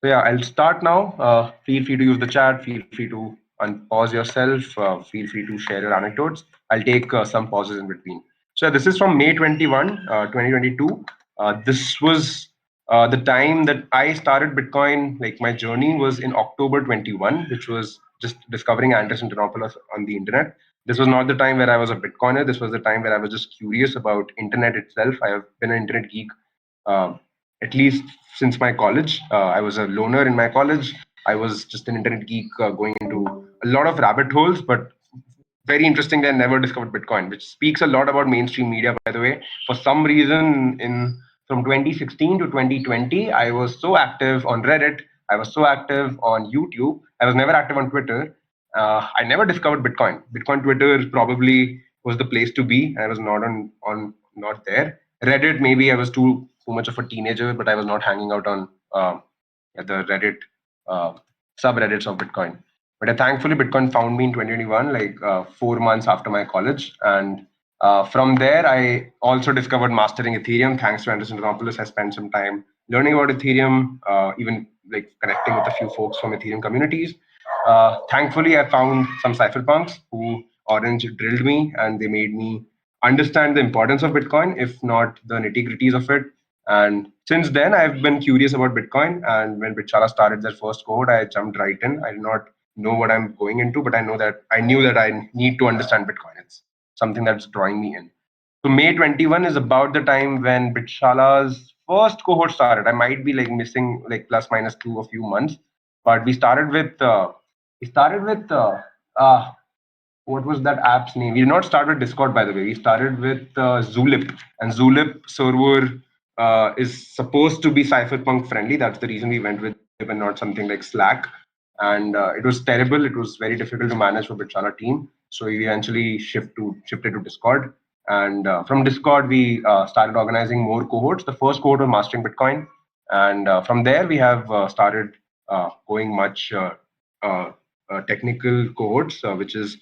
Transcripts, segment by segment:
So yeah, I'll start now. Feel free to use the chat. Feel free to unpause yourself. Feel free to share your anecdotes. I'll take some pauses in between. So this is from May 21, 2022. This was the time that I started Bitcoin. Like my journey was in October 21, which was just discovering Anderson Antonopoulos on the internet. This was not the time where I was a Bitcoiner. This was the time where I was just curious about internet itself. I have been an internet geek uh, at least since my college. I was a loner in my college. I was just an internet geek going into a lot of rabbit holes, but very interesting. I never discovered Bitcoin, which speaks a lot about mainstream media, by the way. For some reason, in from 2016 to 2020, I was so active on Reddit. I was so active on YouTube. I was never active on Twitter. I never discovered Bitcoin. Bitcoin Twitter probably was the place to be. I was not not there. Reddit, maybe I was too much of a teenager, but I was not hanging out on the Reddit uh, subreddits of Bitcoin. But thankfully, Bitcoin found me in 2021, like 4 months after my college, and from there, I also discovered mastering Ethereum. Thanks to Anderson Antonopoulos, I spent some time learning about Ethereum, even like connecting with a few folks from Ethereum communities. Thankfully, I found some cypherpunks who orange drilled me, and they made me understand the importance of Bitcoin, if not the nitty gritties of it. And since then, I've been curious about Bitcoin. And when Bitshala started their first cohort, I jumped right in. I did not know what I'm going into, but I knew that I need to understand Bitcoin. It's something that's drawing me in. So May 21 is about the time when Bitshala's first cohort started. I might be like missing like plus minus two a few months, but we started with what was that app's name? We did not start with Discord, by the way. We started with Zulip, and Zulip server is supposed to be cypherpunk friendly. That's the reason we went with Zulip and not something like Slack. And it was terrible. It was very difficult to manage for Bitshala team. So we eventually shifted to Discord. And from Discord, we started organizing more cohorts. The first cohort was Mastering Bitcoin. And from there, we have started going much technical cohorts, which is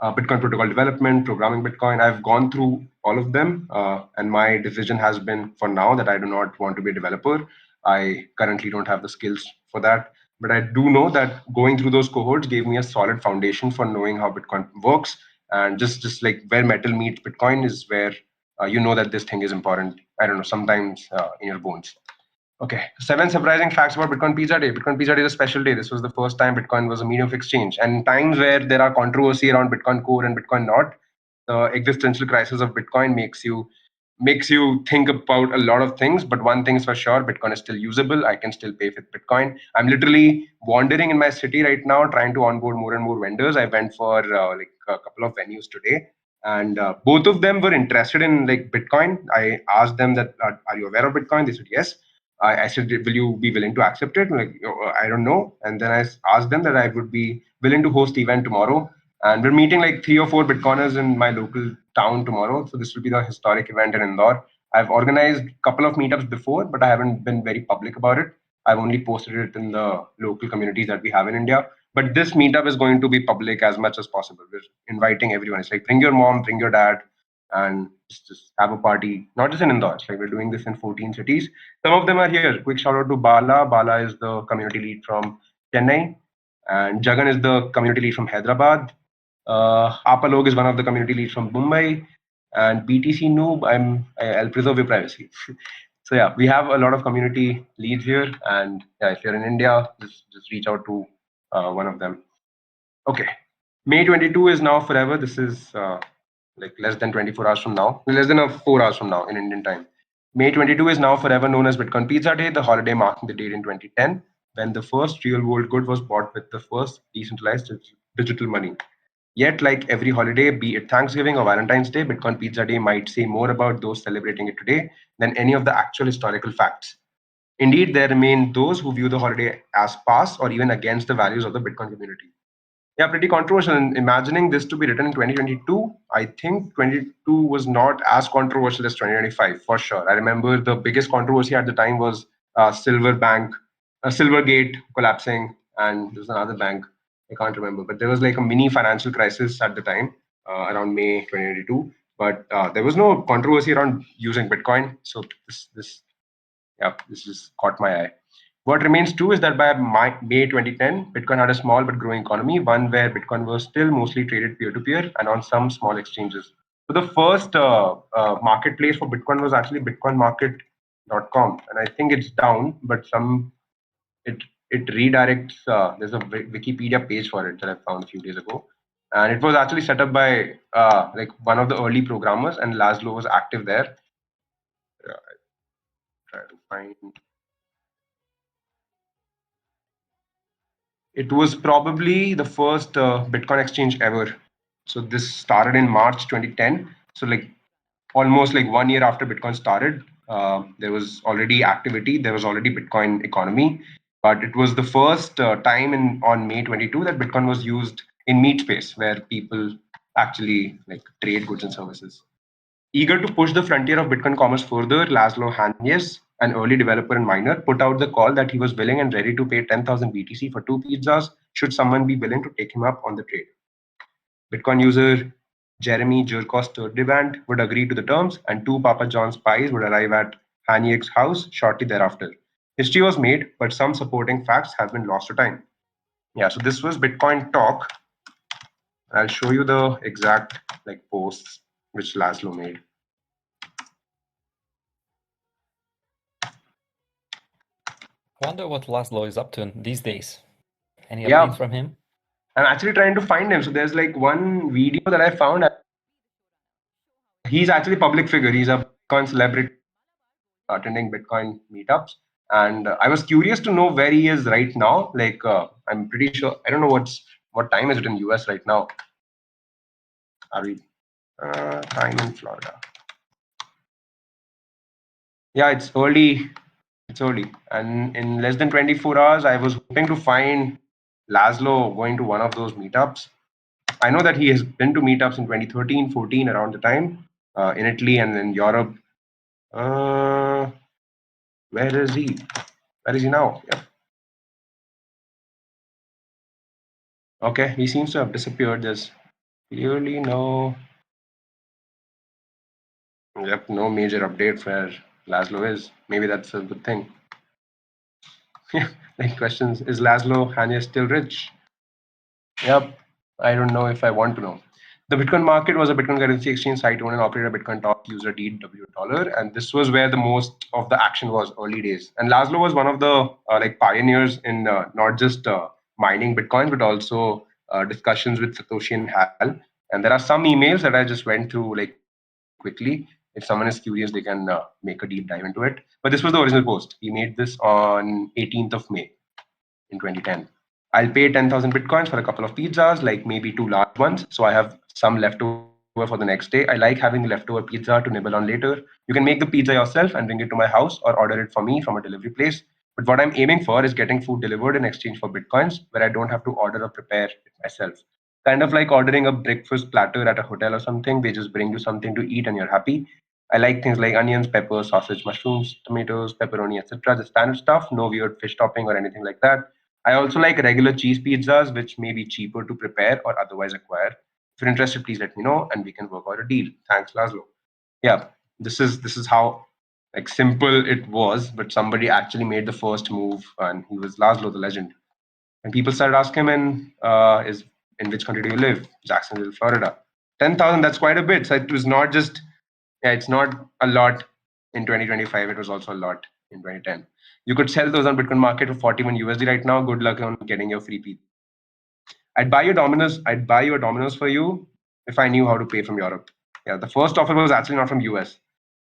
Bitcoin protocol development, programming Bitcoin. I've gone through all of them, and my decision has been for now that I do not want to be a developer. I currently don't have the skills for that, but I do know that going through those cohorts gave me a solid foundation for knowing how Bitcoin works, and just like where metal meets Bitcoin is where you know that this thing is important. I don't know, sometimes in your bones. Okay, 7 surprising facts about Bitcoin Pizza Day. Bitcoin Pizza Day is a special day. This was the first time Bitcoin was a medium of exchange. And in times where there are controversy around Bitcoin Core and Bitcoin not, the existential crisis of Bitcoin makes you think about a lot of things. But one thing is for sure, Bitcoin is still usable. I can still pay with Bitcoin. I'm literally wandering in my city right now, trying to onboard more and more vendors. I went for like a couple of venues today, and both of them were interested in like Bitcoin. I asked them that, are you aware of Bitcoin? They said yes. I said, will you be willing to accept it? Like, I don't know. And then I asked them that I would be willing to host the event tomorrow. And we're meeting like 3 or 4 Bitcoiners in my local town tomorrow. So this will be the historic event in Indore. I've organized a couple of meetups before, but I haven't been very public about it. I've only posted it in the local communities that we have in India. But this meetup is going to be public as much as possible. We're inviting everyone. It's like bring your mom, bring your dad, and just have a party. Not just in Indore. It's like we're doing this in 14 cities. Some of them are here. Quick shout out to Bala. Bala is the community lead from Chennai, and Jagan is the community lead from Hyderabad. Apalog is one of the community leads from Mumbai, and BTC Noob. I'll preserve your privacy. So yeah, we have a lot of community leads here, and yeah, if you're in India, just reach out to one of them. Okay, May 22 is now forever. This is like less than 24 hours from now, less than 4 hours from now in Indian time. May 22 is now forever known as Bitcoin Pizza Day, the holiday marking the date in 2010 when the first real world good was bought with the first decentralized digital money. Yet, like every holiday, be it Thanksgiving or Valentine's Day, Bitcoin Pizza Day might say more about those celebrating it today than any of the actual historical facts. Indeed, there remain those who view the holiday as past or even against the values of the Bitcoin community. Yeah, pretty controversial. And imagining this to be written in 2022, I think 22 was not as controversial as 2025 for sure. I remember the biggest controversy at the time was Silver Bank, Silvergate collapsing, and there was another bank I can't remember, but there was like a mini financial crisis at the time around May 2022. But there was no controversy around using Bitcoin. So this just caught my eye. What remains true is that by May 2010, Bitcoin had a small but growing economy, one where Bitcoin was still mostly traded peer to peer and on some small exchanges. So the first marketplace for Bitcoin was actually bitcoinmarket.com, and I think it's down, but it it redirects. There's a Wikipedia page for it that I found a few days ago, and it was actually set up by like one of the early programmers, and Laszlo was active there. Try to find. It was probably the first Bitcoin exchange ever. So this started in March 2010. So like almost like 1 year after Bitcoin started, there was already activity. There was already Bitcoin economy, but it was the first time in on May 22 that Bitcoin was used in meat space, where people actually like trade goods and services. Eager to push the frontier of Bitcoin commerce further, Laszlo Hanyes, an early developer and miner, put out the call that he was willing and ready to pay 10,000 BTC for two pizzas should someone be willing to take him up on the trade. Bitcoin user Jeremy Jerkos Turdivant would agree to the terms, and two Papa John's pies would arrive at Hanyek's house shortly thereafter. History was made, but some supporting facts have been lost to time. Yeah, so this was Bitcoin Talk. I'll show you the exact like posts which Laszlo made. Wonder what Laszlo is up to these days. Any Yeah, updates from him? I'm actually trying to find him. So there's like one video that I found. He's actually a public figure. He's a Bitcoin celebrity attending Bitcoin meetups. And I was curious to know where he is right now. Like I'm pretty sure I don't know what time is it in US right now. Are we time in Florida? Yeah, it's early. It's early, and in less than 24 hours, I was hoping to find Laszlo going to one of those meetups. I know that he has been to meetups in 2013, 14, around the time, in Italy and in Europe. Uh, where is he? Where is he now? Yep. Okay, he seems to have disappeared. There's clearly no major update where Laszlo is. Maybe that's a good thing. Yeah, like questions: is Laszlo Hanya still rich? Yep. I don't know if I want to know. The Bitcoin market was a Bitcoin currency exchange site owned and operated by Bitcoin top user DW dollar, and this was where the most of the action was early days. And Laszlo was one of the like pioneers in not just mining Bitcoins, but also discussions with Satoshi and Hal. And there are some emails that I just went through like quickly. If someone is curious, they can make a deep dive into it. But this was the original post. He made this on 18th of May in 2010. I'll pay 10,000 bitcoins for a couple of pizzas, like maybe two large ones. So I have some leftover for the next day. I like having leftover pizza to nibble on later. You can make the pizza yourself and bring it to my house or order it for me from a delivery place. But what I'm aiming for is getting food delivered in exchange for bitcoins where I don't have to order or prepare it myself. Kind of like ordering a breakfast platter at a hotel or something. They just bring you something to eat and you're happy. I like things like onions, peppers, sausage, mushrooms, tomatoes, pepperoni, etc. The standard stuff, no weird fish topping or anything like that. I also like regular cheese pizzas, which may be cheaper to prepare or otherwise acquire. If you're interested, please let me know and we can work out a deal. Thanks, Laszlo. Yeah, this is how like simple it was, but somebody actually made the first move, and he was Laszlo, the legend. And people started asking him, is in which country do you live? Jacksonville, Florida. 10,000, that's quite a bit. So it was not just, yeah, it's not a lot in 2025. It was also a lot in 2010. You could sell those on Bitcoin market for 41 USD right now. Good luck on getting your free pizza. I'd buy you a Domino's for you if I knew how to pay from Europe. Yeah, the first offer was actually not from US.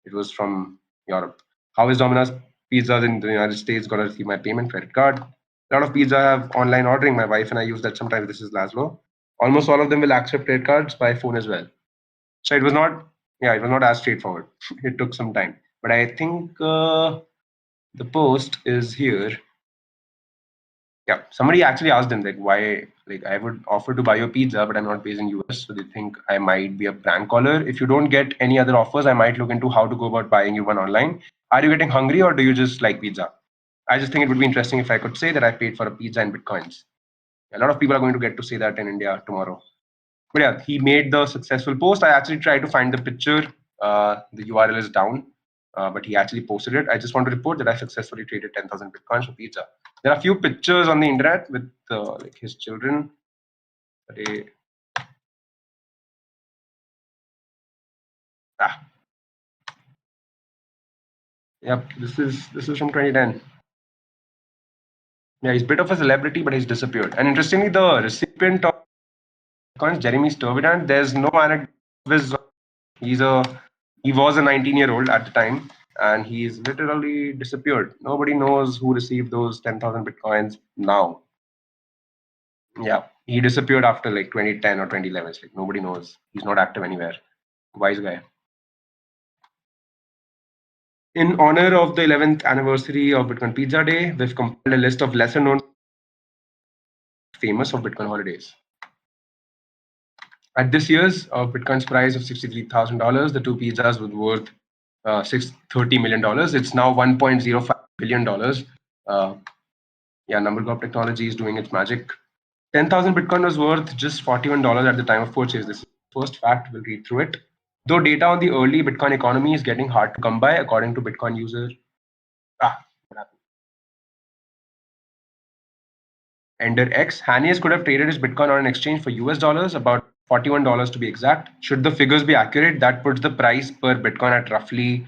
It was from Europe. How is Domino's pizzas in the United States gonna receive my payment credit card? A lot of pizza have online ordering. My wife and I use that sometimes. This is Laszlo. Almost all of them will accept credit cards by phone as well. So it was not, yeah, it was not as straightforward. It took some time, but I think the post is here. Yeah, somebody actually asked him like why, like I would offer to buy your pizza, but I'm not based in US, so they think I might be a prank caller. If you don't get any other offers, I might look into how to go about buying you one online. Are you getting hungry or do you just like pizza? I just think it would be interesting if I could say that I paid for a pizza in bitcoins. A lot of people are going to get to say that in India tomorrow. But yeah, he made the successful post. I actually tried to find the picture. The URL is down. but he actually posted it. I just want to report that I successfully traded 10,000 bitcoins for pizza. There are a few pictures on the internet with like his children. They, ah, yep, this is from 2010. Yeah, he's a bit of a celebrity, but he's disappeared. And interestingly, the recipient of bitcoins, Jeremy Sturvidant, there's no anecdote of his. He's a he was a 19-year-old at the time, and he's literally disappeared. Nobody knows who received those 10,000 bitcoins now. Yeah, he disappeared after like 2010 or 2011. It's like nobody knows. He's not active anywhere. Wise guy. In honor of the 11th anniversary of Bitcoin Pizza Day, we've compiled a list of lesser known famous of Bitcoin holidays. At this year's Bitcoin's price of $63,000, the two pizzas were worth $630 million. It's now $1.05 billion. Uh, yeah, Number Corp Technology is doing its magic. 10,000 Bitcoin was worth just $41 at the time of purchase. This is the first fact. We'll read through it. Though data on the early Bitcoin economy is getting hard to come by, according to Bitcoin user. What happened? Ender X, Hanias could have traded his Bitcoin on an exchange for US dollars, about $41 to be exact. Should the figures be accurate, that puts the price per Bitcoin at roughly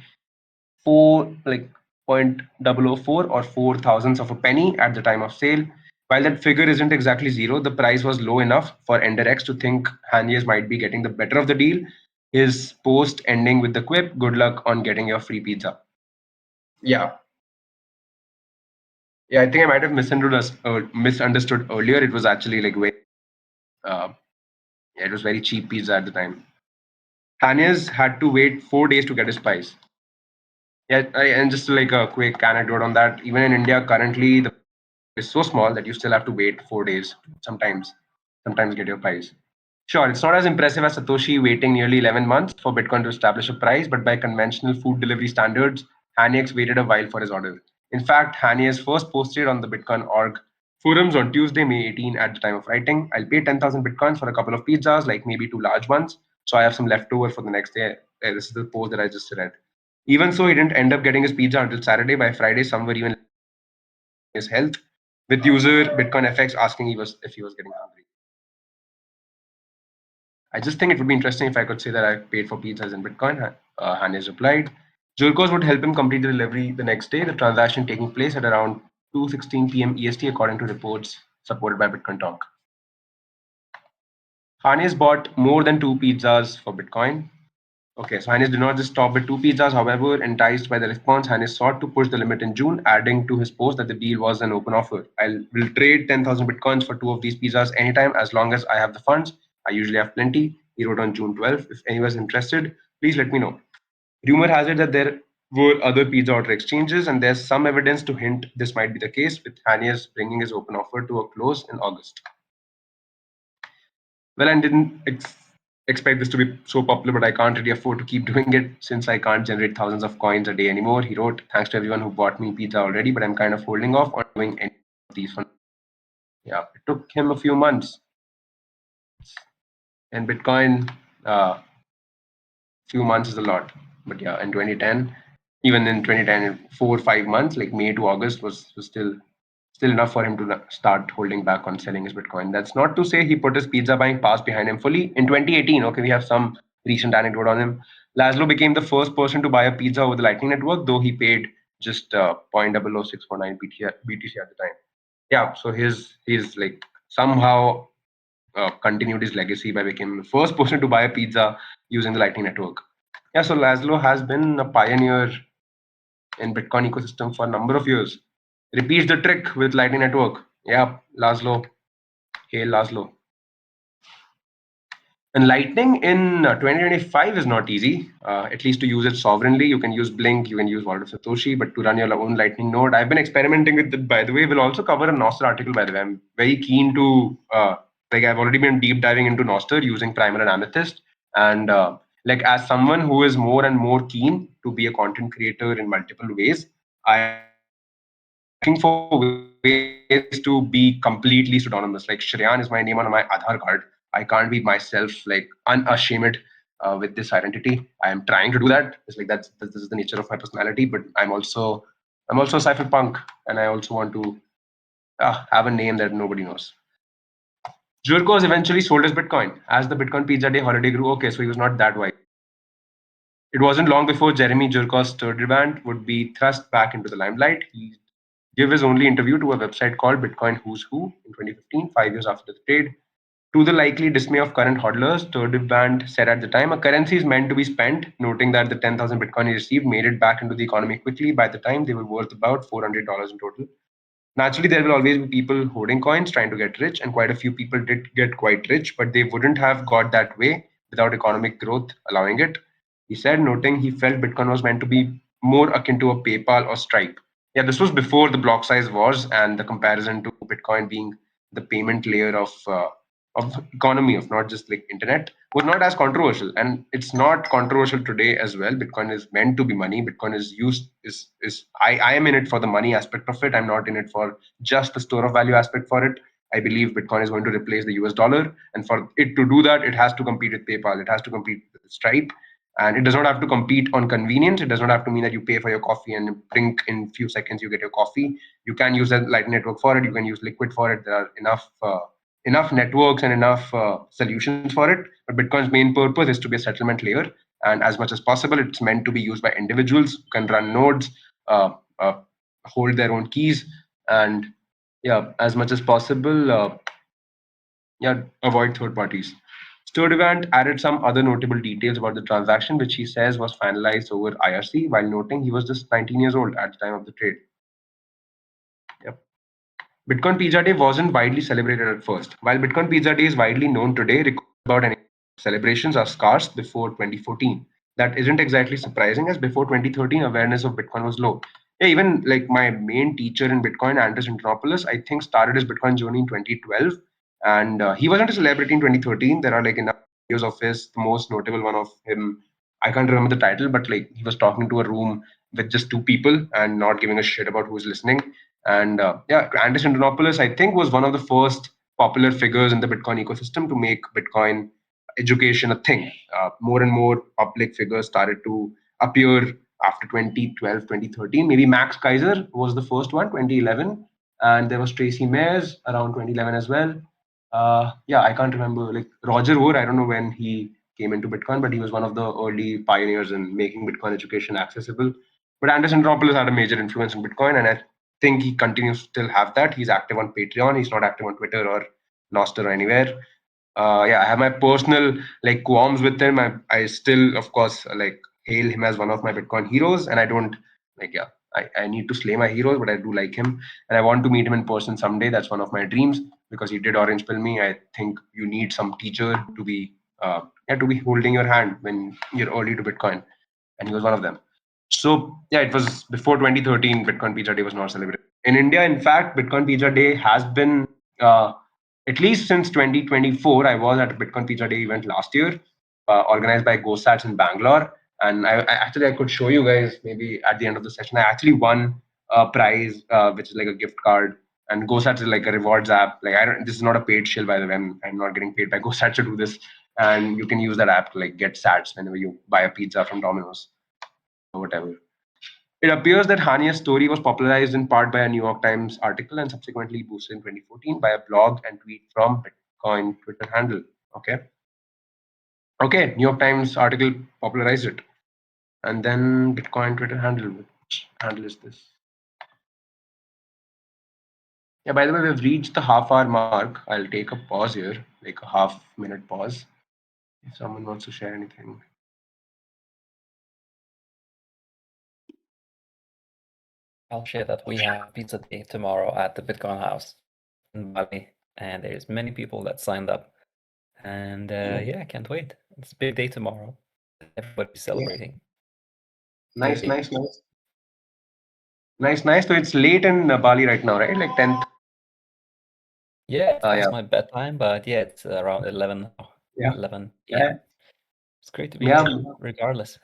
four like 0.004 or 4 thousandths of a penny at the time of sale. While that figure isn't exactly zero, the price was low enough for EnderX to think Hanias might be getting the better of the deal. His post ending with the quip, "Good luck on getting your free pizza." Yeah, yeah. I think I might have misunderstood earlier. It was actually like way. Uh, yeah, it was very cheap pizza at the time. Hanias had to wait 4 days to get his pies. Yeah, and just like a quick anecdote on that, even in India currently, the is so small that you still have to wait 4 days sometimes, sometimes get your price. Sure, it's not as impressive as Satoshi waiting nearly 11 months for Bitcoin to establish a price, but by conventional food delivery standards, Haniax waited a while for his order. In fact, Hanias first posted on the Bitcoin org forums on Tuesday, May 18 at the time of writing. I'll pay 10,000 Bitcoins for a couple of pizzas, like maybe two large ones, so I have some leftover for the next day. This is the post that I just read. Even so, he didn't end up getting his pizza until Saturday. By Friday, some were even his health, with user Bitcoin FX asking if he was getting hungry. I just think it would be interesting if I could say that I paid for pizzas in Bitcoin. Hannes replied. Jurkos would help him complete the delivery the next day, the transaction taking place at around 2:16 p.m. EST, according to reports supported by Bitcoin Talk. Hannes bought more than two pizzas for Bitcoin. Okay, so Hannes did not just stop with two pizzas. However, enticed by the response, Hannes sought to push the limit in June, adding to his post that the deal was an open offer. I will trade 10,000 bitcoins for two of these pizzas anytime as long as I have the funds. I usually have plenty. He wrote on June 12th. If anyone's interested, please let me know. Rumor has it that there were other pizza order exchanges, and there's some evidence to hint this might be the case, with Hannes bringing his open offer to a close in August. Well, I didn't expect this to be so popular, but I can't really afford to keep doing it since I can't generate thousands of coins a day anymore. He wrote, "Thanks to everyone who bought me pizza already, but I'm kind of holding off on doing any of these for." Yeah, it took him a few months. And Bitcoin, few months is a lot. But yeah, in 2010, even in 2010, 4 or 5 months, like May to August, was still enough for him to start holding back on selling his Bitcoin. That's not to say he put his pizza buying past behind him fully. In 2018, okay, we have some recent anecdote on him. Laszlo became the first person to buy a pizza over the Lightning Network, though he paid just 0.00649 BTC at the time. Yeah, so he's like somehow continued his legacy by becoming the first person to buy a pizza using the Lightning Network. Yeah, so Laszlo has been a pioneer in Bitcoin ecosystem for a number of years. Repeats the trick with Lightning Network. Yeah, Laszlo. Hail Laszlo. And Lightning in 2025 is not easy, at least to use it sovereignly. You can use Blink, you can use Wallet of Satoshi, but to run your own Lightning node, I've been experimenting with it, by the way. We'll also cover a Nostr article, by the way. I'm very keen to, I've already been deep diving into Nostr using Primer and Amethyst. And as someone who is more and more keen to be a content creator in multiple ways, looking for ways to be completely pseudonymous. Like Shreyan is my name on my Aadhaar card. I can't be myself, like unashamed. with this identity. I am trying to do that. It's like this is the nature of my personality. But I'm also a cypherpunk, and I also want to have a name that nobody knows. Jurkos eventually sold his Bitcoin as the Bitcoin Pizza Day holiday grew. Okay, so he was not that wise. It wasn't long before Jeremy Jurkos' third band would be thrust back into the limelight. He gave his only interview to a website called Bitcoin Who's Who in 2015, 5 years after the trade. To the likely dismay of current hodlers, third band said at the time, a currency is meant to be spent, noting that the 10,000 Bitcoin he received made it back into the economy quickly. By the time, they were worth about $400 in total. Naturally, there will always be people hoarding coins trying to get rich, and quite a few people did get quite rich, but they wouldn't have got that way without economic growth allowing it. He said, noting he felt Bitcoin was meant to be more akin to a PayPal or Stripe. Yeah, this was before the block size wars and the comparison to Bitcoin being the payment layer of economy, of not just like internet, was not as controversial, and it's not controversial today as well. Bitcoin is meant to be money. Bitcoin is used is I am in it for the money aspect of it. I'm not in it for just the store of value aspect for it. I believe Bitcoin is going to replace the US dollar, and for it to do that, it has to compete with PayPal, it has to compete with Stripe, and it does not have to compete on convenience. It does not have to mean that you pay for your coffee and drink in few seconds you get your coffee. You can use a Lightning Network for it, you can use Liquid for it. There are enough networks and enough solutions for it. But Bitcoin's main purpose is to be a settlement layer, and as much as possible, it's meant to be used by individuals who can run nodes, uh, uh, hold their own keys, and yeah, as much as possible, yeah, avoid third parties. Sturdivant added some other notable details about the transaction, which he says was finalized over IRC, while noting he was just 19 years old at the time of the trade. Yep. Bitcoin Pizza Day wasn't widely celebrated at first. While Bitcoin Pizza Day is widely known today, records about any celebrations are scarce before 2014. That isn't exactly surprising, as before 2013, awareness of Bitcoin was low. Yeah, even like my main teacher in Bitcoin, Andres Antonopoulos, I think started his Bitcoin journey in 2012, and he wasn't a celebrity in 2013. There are like enough videos of his. The most notable one of him, I can't remember the title, but like he was talking to a room with just two people and not giving a shit about who's listening. And yeah, Andres Antonopoulos, I think, was one of the first popular figures in the Bitcoin ecosystem to make Bitcoin education a thing. More and more public figures started to appear after 2012, 2013. Maybe Max Kaiser was the first one, 2011. And there was Tracy Mayers around 2011 as well. Yeah, I can't remember. Like Roger Ver, I don't know when he came into Bitcoin, but he was one of the early pioneers in making Bitcoin education accessible. But Andres Antonopoulos had a major influence in Bitcoin, and I think he continues to still have that. He's active on Patreon. He's not active on Twitter or Nostr or anywhere. Yeah, I have my personal like qualms with him. I still, of course, like hail him as one of my Bitcoin heroes, and I don't like. Yeah, I need to slay my heroes, but I do like him, and I want to meet him in person someday. That's one of my dreams because he did orange pill me. I think you need some teacher to be yeah, to be holding your hand when you're early to Bitcoin, and he was one of them. So yeah, it was before 2013. Bitcoin Pizza Day was not celebrated in India. In fact, Bitcoin Pizza Day has been at least since 2024. I was at a Bitcoin Pizza Day event last year, organized by GoSats in Bangalore, and I could show you guys maybe at the end of the session. I actually won a prize, which is like a gift card. And GoSats is like a rewards app. Like I don't. This is not a paid shill, by the way. I'm not getting paid by GoSats to do this. And you can use that app to like get sats whenever you buy a pizza from Domino's or whatever. It appears that Hania's story was popularized in part by a New York Times article and subsequently boosted in 2014 by a blog and tweet from Bitcoin Twitter handle. Okay. Okay. New York Times article popularized it. And then Bitcoin Twitter handle. Which handle is this? Yeah, by the way, we've reached the half hour mark. I'll take a pause here, like a half-minute pause. If someone wants to share anything. I'll share that we have pizza day tomorrow at the Bitcoin house in Bali, and there's many people that signed up. And yeah, I can't wait. It's a big day tomorrow. Everybody's Yeah. celebrating. Can't Nice, wait. nice, nice. Nice, nice. So it's late in Bali right now, right? Like 10th. Yeah, it's past Yeah. my bedtime, but yeah, it's around 11 now. Yeah. 11 Yeah. p.m. It's great to be Yeah. here, regardless.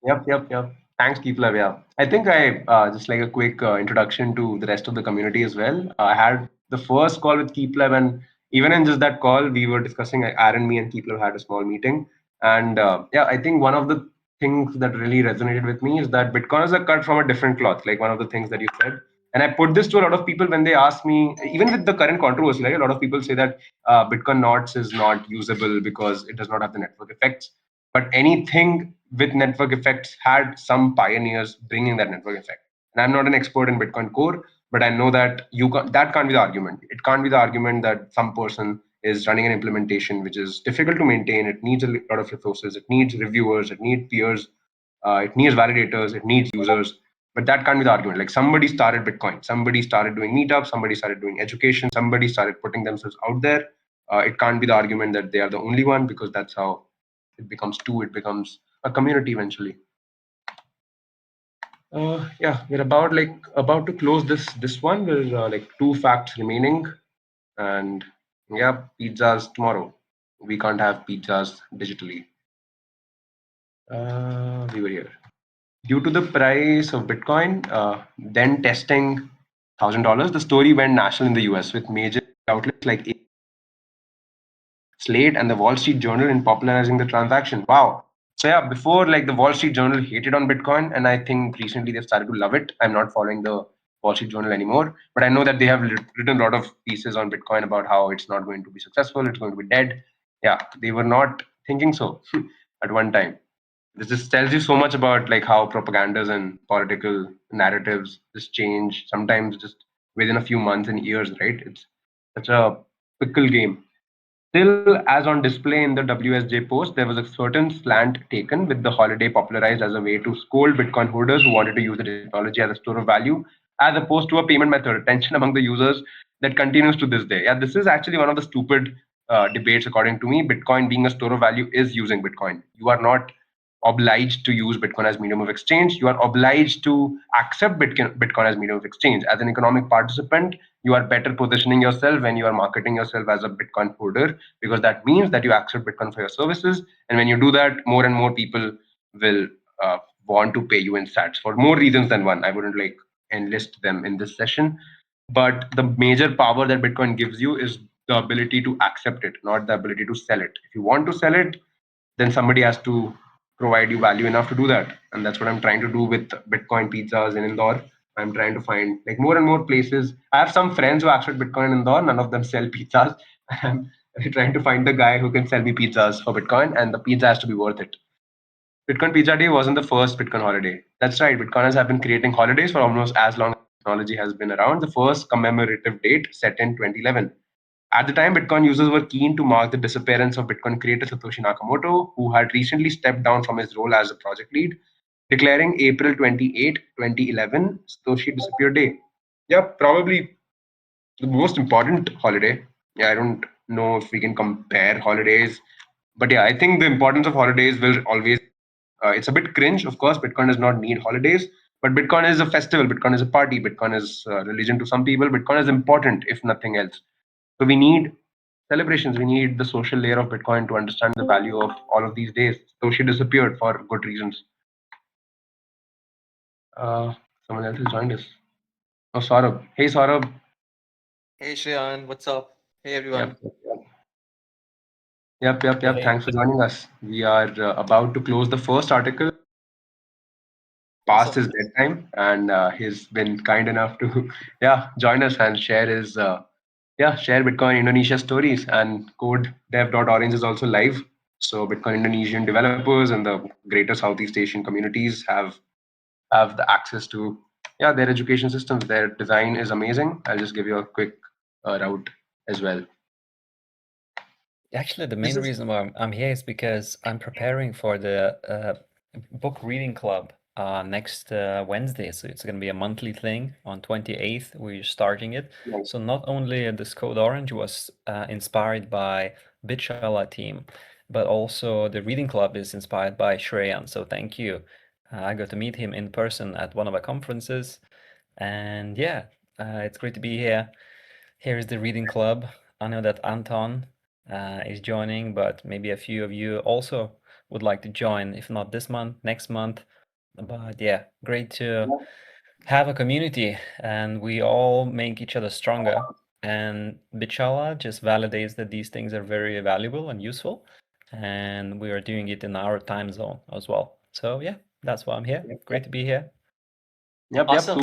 Yep, yep, yep. Thanks, Keeplev. Yeah, I think I just like a quick introduction to the rest of the community as well. I had the first call with Keeplev, and even in just that call, we were discussing. Aaron, me, and Keeplev had a small meeting, And yeah, I think one of the things that really resonated with me is that Bitcoiners are cut from a different cloth. Like one of the things that you said, and I put this to a lot of people when they ask me, even with the current controversy, right? A lot of people say that Bitcoin Knots is not usable because it does not have the network effects. But anything with network effects had some pioneers bringing that network effect. And I'm not an expert in Bitcoin Core, but I know that that can't be the argument. It can't be the argument that some person is running an implementation which is difficult to maintain. It needs a lot of resources. It needs reviewers. It needs peers. It needs validators. It needs users. But that can't be the argument. Like somebody started Bitcoin. Somebody started doing meetups. Somebody started doing education. Somebody started putting themselves out there. It can't be the argument that they are the only one, because that's how it becomes two. It becomes a community eventually. Yeah, we're about to close this one. There's like two facts remaining, and yeah, pizzas tomorrow. We can't have pizzas digitally. We were here. Due to the price of Bitcoin, then testing $1,000, the story went national in the US with major outlets like Slate and the Wall Street Journal in popularizing the transaction. Wow. So yeah, before, like, the Wall Street Journal hated on Bitcoin, and I think recently they've started to love it. I'm not following the Wall Street Journal anymore, but I know that they have written a lot of pieces on Bitcoin about how it's not going to be successful, it's going to be dead. Yeah, they were not thinking so at one time. This just tells you so much about like how propagandas and political narratives just change sometimes just within a few months and years, right? It's such a fickle game. Still, as on display in the WSJ post, there was a certain slant taken with the holiday popularized as a way to scold Bitcoin holders who wanted to use the technology as a store of value, as opposed to a payment method. Tension among the users that continues to this day. Yeah, this is actually one of the stupid debates, according to me. Bitcoin being a store of value is using Bitcoin. You are not obliged to use Bitcoin as medium of exchange. You are obliged to accept Bitcoin as medium of exchange. As an economic participant, you are better positioning yourself when you are marketing yourself as a Bitcoin holder, because that means that you accept Bitcoin for your services. And when you do that, more and more people will uh, want to pay you in sats for more reasons than one. I wouldn't like enlist them in this session. But the major power that Bitcoin gives you is the ability to accept it, not the ability to sell it. If you want to sell it, then somebody has to provide you value enough to do that. And that's what I'm trying to do with Bitcoin pizzas in Indore. I'm trying to find like more and more places. I have some friends who accept Bitcoin in Indore. None of them sell pizzas. I'm trying to find the guy who can sell me pizzas for Bitcoin, and the pizza has to be worth it. Bitcoin Pizza Day wasn't the first Bitcoin holiday. That's right. Bitcoiners have been creating holidays for almost as long as technology has been around. The first commemorative date set in 2011. At the time, Bitcoin users were keen to mark the disappearance of Bitcoin creator Satoshi Nakamoto, who had recently stepped down from his role as a project lead, declaring April 28, 2011 Satoshi Disappear Day. Yeah, probably the most important holiday. Yeah, I don't know if we can compare holidays, but yeah, I think the importance of holidays will always. It's a bit cringe, of course. Bitcoin does not need holidays, but Bitcoin is a festival. Bitcoin is a party. Bitcoin is religion to some people. Bitcoin is important, if nothing else. So we need celebrations. We need the social layer of Bitcoin to understand the value of all of these days. So she disappeared for good reasons. Uh, Someone else has joined us. Oh, Saurabh. Hey, Saurabh. Hey Shreyan, what's up? Hey Yep, everyone. yep, yep. Yep. Hey, Thanks for joining us. We are about to close the first article past Awesome. his bedtime, and he's been kind enough to yeah join us and share his share Bitcoin Indonesia stories. And code dev.orange is also live. So Bitcoin Indonesian developers and the greater Southeast Asian communities have the access to their education systems. Their design is amazing. I'll just give you a quick route as well. actually, the This main is reason why I'm here is because I'm preparing for the book reading club next Wednesday. So it's going to be a monthly thing. On 28th, we're starting it. nice. So not only this Code Orange was inspired by Bitshala team, but also the reading club is inspired by Shreyan. So thank you. I got to meet him in person at one of our conferences. And yeah, it's great to be here. Here is the reading club. I know that Anton is joining, but maybe a few of you also would like to join, if not this month, next month. But yeah, great to have a community and we all make each other stronger. And Bichala just validates that these things are very valuable and useful. and we are doing it in our time zone as well. So yeah, that's why I'm here. Yep, Great to be here. yep. Awesome.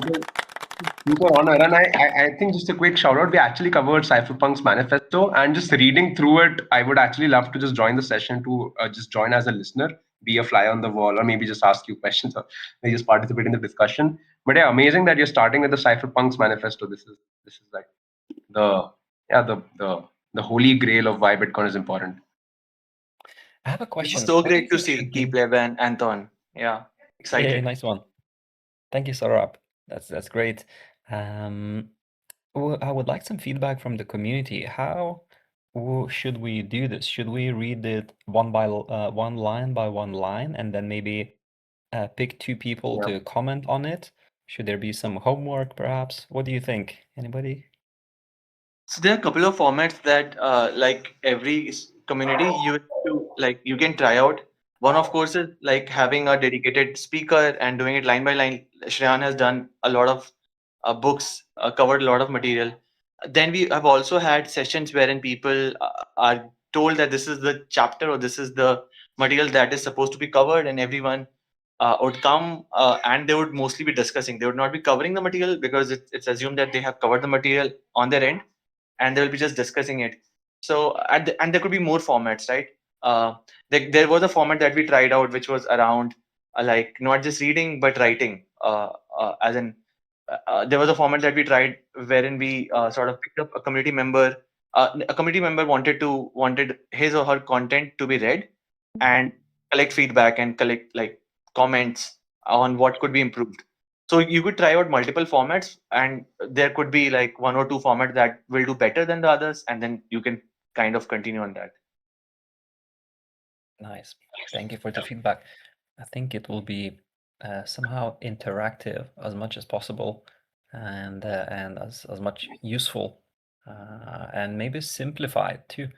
Super honor. And I think just a quick shout out. We actually covered Cypherpunk's manifesto, and just reading through it, I would actually love to just join the session to just join as a listener, be a fly on the wall, or maybe just ask you questions or maybe just participate in the discussion. But yeah, amazing that you're starting with the Cypherpunk's manifesto. This is like the yeah the holy grail of why Bitcoin is important. I have a It's question. so What do you great to think see should be? Keep and Anton. Yeah, Yeah, excited. nice one. Thank you, Sarab. That's great. Um, I would like some feedback from the community. How should we do this? Should we read it one line by one line, and then maybe pick two people Yeah. to comment on it? Should there be some homework, perhaps? What do you think? Anybody? So there are a couple of formats that, like every community, you have to like you can try out. One, of course, is like having a dedicated speaker and doing it line by line. Shreyan has done a lot of books, covered a lot of material. Then we have also had sessions wherein people are told that this is the chapter or this is the material that is supposed to be covered, and everyone would come and they would mostly be discussing. They would not be covering the material because it's assumed that they have covered the material on their end and they will be just discussing it. So and there could be more formats, right? There was a format that we tried out which was around like not just reading but writing. As in, there was a format that we tried wherein we sort of picked up a community member. A community member wanted his or her content to be read and collect feedback and collect like comments on what could be improved. So you could try out multiple formats, and there could be like one or two formats that will do better than the others, and then you can kind of continue on that. Nice. Thank you for the feedback. I think it will be somehow interactive as much as possible, and as much useful, and maybe simplified too.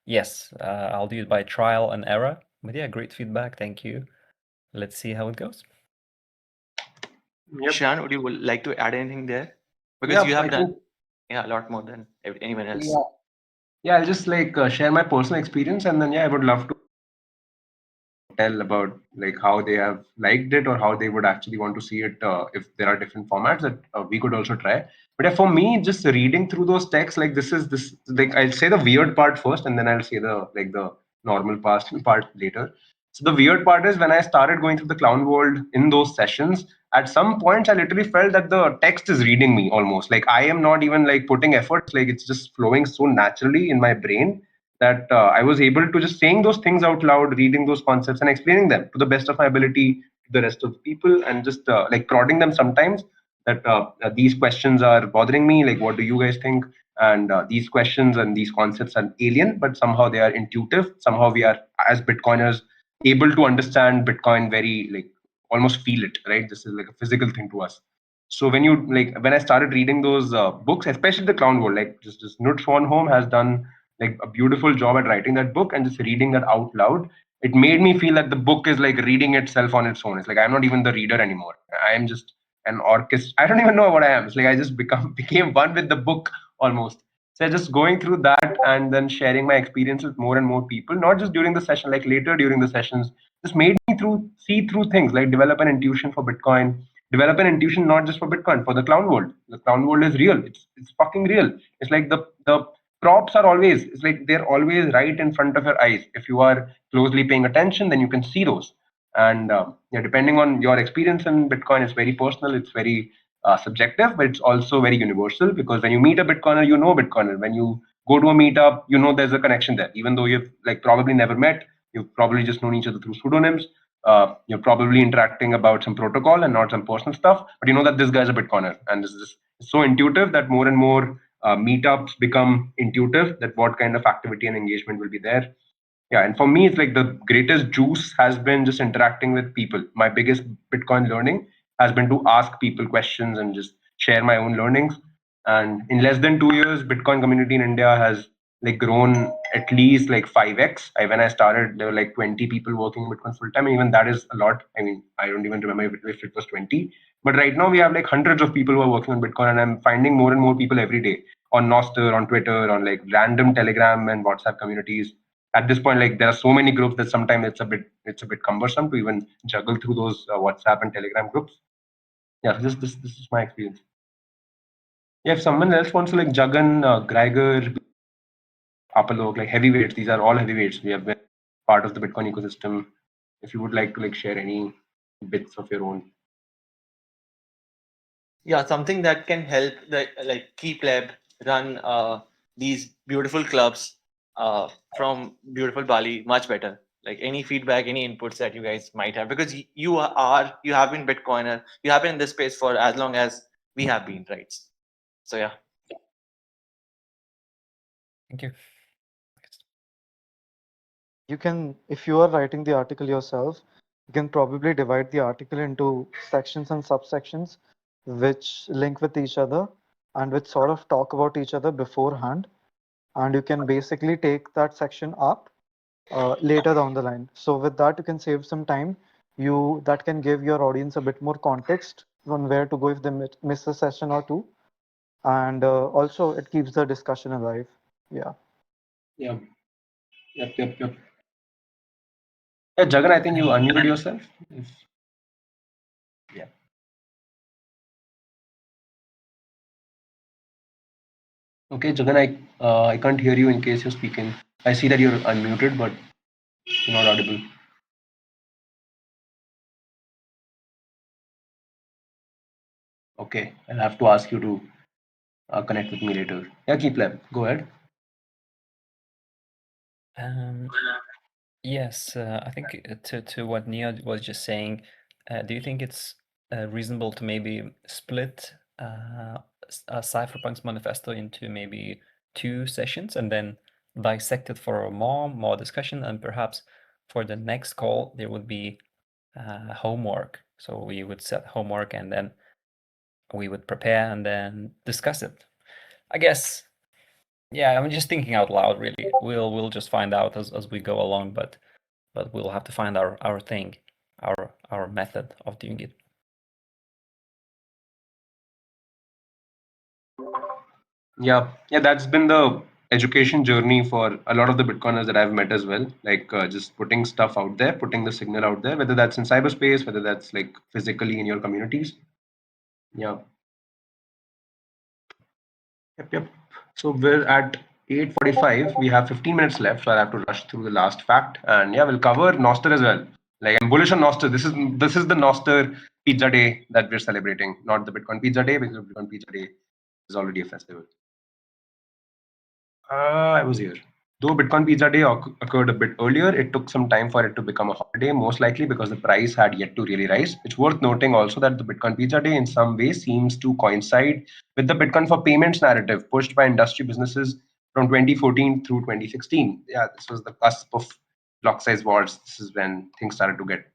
Yes, I'll do it by trial and error. But yeah, great feedback. Thank you. Let's see how it goes. Yep. Shan, would you like to add anything there? Because you Yeah. I have done, think yeah, a lot more than anyone else. yeah. Yeah, I'll just like share my personal experience, and then yeah, I would love to tell about like how they have liked it or how they would actually want to see it if there are different formats that we could also try. But yeah, for me, just reading through those texts, like this like I'll say the weird part first, and then I'll say the normal part later. So the weird part is when I started going through the clown world in those sessions. At some points, I literally felt that the text is reading me almost. Like I am not even like putting efforts. Like it's just flowing so naturally in my brain that I was able to just saying those things out loud, reading those concepts and explaining them to the best of my ability to the rest of the people, and just like prodding them sometimes that these questions are bothering me. Like, what do you guys think? And these questions and these concepts are alien, but somehow they are intuitive. Somehow we are, as Bitcoiners, able to understand Bitcoin very like almost feel it. Right? This is like a physical thing to us. So when I started reading those books, especially the Clown World, like just Knut Schwanholm has done like a beautiful job at writing that book, and just reading that out loud, it made me feel that the book is like reading itself on its own. It's like I'm not even the reader anymore. I am just an orchestra. I don't even know what I am. It's like I just become became one with the book almost. So just going through that and then sharing my experience with more and more people, not just during the session, like later during the sessions, just made me through see through things, like develop an intuition for Bitcoin, develop an intuition not just for Bitcoin, for the clown world. The clown world is real. It's fucking real. It's like the props are always, it's like they're always right in front of your eyes. If you are closely paying attention, then you can see those. And yeah, depending on your experience in Bitcoin, it's very personal, it's very subjective, but it's also very universal, because when you meet a Bitcoiner, you know a Bitcoiner. When you go to a meetup, you know there's a connection there, even though you've like probably never met. You've probably just known each other through pseudonyms. You're probably interacting about some protocol and not some personal stuff, but you know that this guy's a Bitcoiner, and this is so intuitive that more and more meetups become intuitive, that what kind of activity and engagement will be there. Yeah, and for me, it's like the greatest juice has been just interacting with people. My biggest Bitcoin learning has been to ask people questions and just share my own learnings. And in less than 2 years, Bitcoin community in India has like grown at least like 5x. When I started, there were like 20 people working Bitcoin full time. Even that is a lot. I mean, I don't even remember if it was 20. But right now we have like hundreds of people who are working on Bitcoin, and I'm finding more and more people every day on Nostr, on Twitter, on like random Telegram and WhatsApp communities. at this point, like there are so many groups that sometimes it's a bit cumbersome to even juggle through those WhatsApp and Telegram groups. Yeah, this is my experience. Yeah, if someone else wants to like Jagan, Greiger, Apollo, like heavyweights, these are all heavyweights. We have been part of the Bitcoin ecosystem. If you would like to like share any bits of your own. Yeah, something that can help the like Keep Lab run these beautiful clubs from beautiful Bali much better. Like any feedback, any inputs that you guys might have, because you have been Bitcoiner, you have been in this space for as long as we have been, right? So yeah. Thank you. You can, if you are writing the article yourself, you can probably divide the article into sections and subsections which link with each other and which sort of talk about each other beforehand. And you can basically take that section up later down the line. So with that, you can save some time. You that can give your audience a bit more context on where to go if they miss a session or two, and also it keeps the discussion alive. Yeah. Yeah. Yep. Yeah, Jagan, I think you unmuted yourself. If, yeah. Okay, Jagan, I can't hear you in case you're speaking. I see that you're unmuted, but you're not audible. Okay, I'll have to ask you to connect with me later. Yeah, keep lab. Go ahead. Um, yes, I think to what Nia was just saying, do you think it's reasonable to maybe split Cypherpunk's manifesto into maybe 2 sessions and then dissect it for more discussion, and perhaps for the next call there would be homework. So we would set homework and then we would prepare and then discuss it. I guess, yeah, I'm just thinking out loud, really. We'll just find out as we go along, but we'll have to find our thing, our method of doing it. Yeah, that's been the education journey for a lot of the Bitcoiners that I've met as well. Like just putting stuff out there, putting the signal out there, whether that's in cyberspace, whether that's like physically in your communities. Yeah. Yep. So we're at 8:45. We have 15 minutes left, so I have to rush through the last fact. And yeah, we'll cover Noster as well. Like I'm bullish on Noster. This is the Noster Pizza Day that we're celebrating, not the Bitcoin Pizza Day, because Bitcoin Pizza Day is already a festival. I was here. Though Bitcoin Pizza Day occurred a bit earlier, it took some time for it to become a holiday, most likely because the price had yet to really rise. It's worth noting also that the Bitcoin Pizza Day in some ways seems to coincide with the Bitcoin for payments narrative pushed by industry businesses from 2014 through 2016. Yeah, this was the cusp of block size wars. This is when things started to get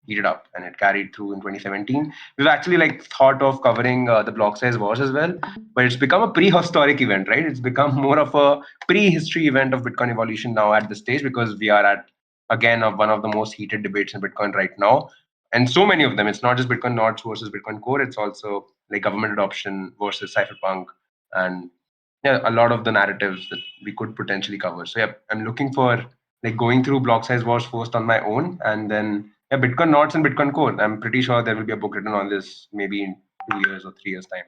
heated up, and it carried through in 2017. We've actually like thought of covering the block size wars as well, but it's become a prehistoric event, right? It's become more of a prehistory event of Bitcoin evolution now at this stage, because we are at again of one of the most heated debates in Bitcoin right now, and so many of them. It's not just Bitcoin Notch versus Bitcoin Core. It's also like government adoption versus cypherpunk, and yeah, a lot of the narratives that we could potentially cover. So yeah, I'm looking for like going through block size wars first on my own, and then yeah, Bitcoin Knots and Bitcoin Core. I'm pretty sure there will be a book written on this maybe in 2 years or 3 years time.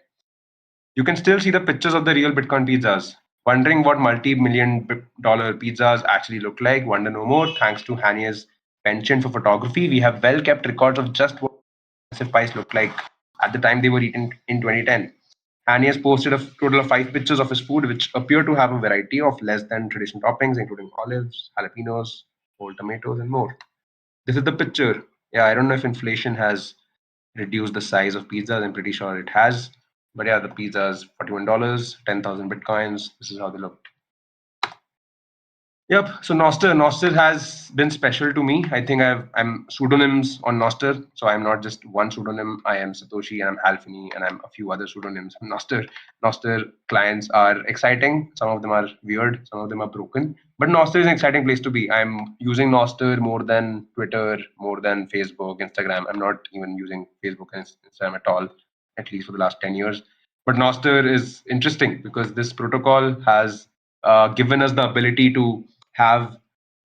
You can still see the pictures of the real Bitcoin pizzas. Wondering what multi-million dollar pizzas actually look like? Wonder no more. Thanks to Hanya's penchant for photography, we have well kept records of just what massive pies looked like at the time they were eaten in 2010. Hani has posted a total of 5 pictures of his food, which appear to have a variety of less than traditional toppings, including olives, jalapenos, whole tomatoes, and more. This is the picture. Yeah, I don't know if inflation has reduced the size of pizzas. I'm pretty sure it has. But yeah, the pizzas, $41, 10,000 bitcoins. This is how they look. Yep. So Noster has been special to me. I think I'm pseudonyms on Noster. So I'm not just one pseudonym. I am Satoshi and I'm Alfini and I'm a few other pseudonyms. Noster clients are exciting. Some of them are weird. Some of them are broken. But Noster is an exciting place to be. I'm using Noster more than Twitter, more than Facebook, Instagram. I'm not even using Facebook and Instagram at all, at least for the last 10 years. But Noster is interesting because this protocol has given us the ability to have